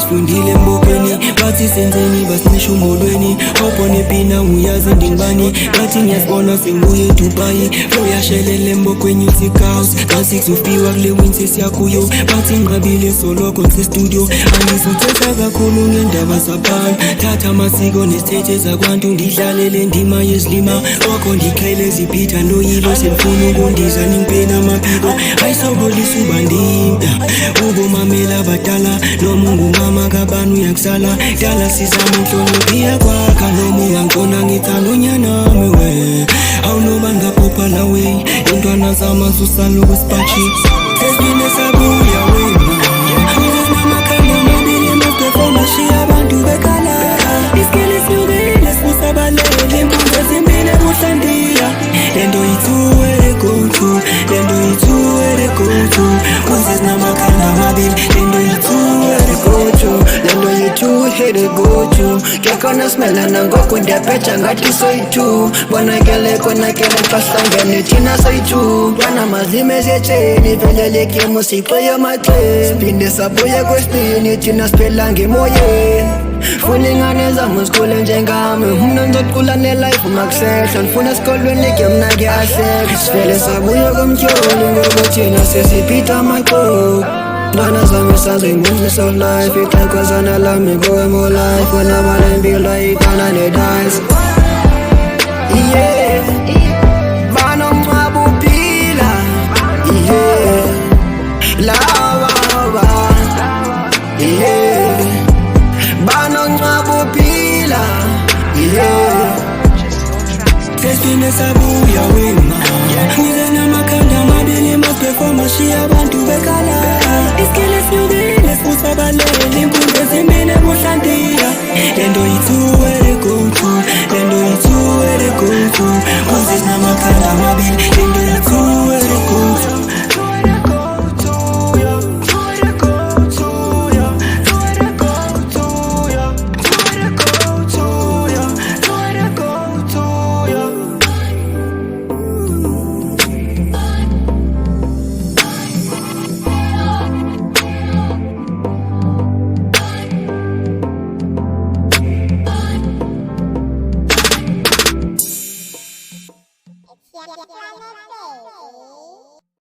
sifundile mbokweni bathi senzeni basinisha umolweni opone pina uyazi ndingibani bathi ngiyasibona sengibuye eDubai flow yashelele mbokweni uthikaus ngasi kuzofiwa kule winter siyakuyo bathi ngiqabile soloko ngisestudio angisuthetha kakhulu ngendaba zabantu thatha amasiko nesithethe zakwantu ndidlalele ndima yezilima okho ndiqhele zibhitha noyilo selifuna ukundiza ningipena amaphiko ayisobolisa ubandinda ubomamela abadala noma ungumama kabani uyakusala dala sizama inhloniphi yakwakha noma ungangibona ngithanda unyanami we awunoba ngapopha lawe intwana zama susala ukuspachi sesine sabuya wena namakhanda amabili emaperforma shiya abantu bekhala isikele sinyukile sibusabalele impunzi ezimbili ebuhlandiya lento yithuwe go-to lento yithuwe go-to kuzesinamakhanda amabili lento yithuwe go-to lento yithuwe go-to kekhona simelana ngoku ndiyaphetha ngathi soyi-2 bonakele xahlangene thina soyi-2 ntwana mazime ezetsheni velelekemo sixeye amaxeni siphinde sabuye kwesibini thina siphela ngemoyeni funa ingane zami zikhule njengami mna ndizoqula nelife makusehla ndifuna esikolweni ke mna ngiyahleka sivele sabuye komtyholi ngoba thina sesiphitha amaxoku ntwana zami sazengumiso life ixhekwazana lami goemo life wena balempilo ayifana nedance yeah banomncwabo uphila yeah lawa yeah banomncwabo uphila yeah sesine sabuya wena ngize namakhanda amabili emaperforma shiya abantu bekhala isikele sinyukile sibusabalele impunzi ezimbili ebuhlandiya lento yithuwe go-to lento yithuwe go-to kuzesinamakhanda amabili lento yithuwe go-to Yeah.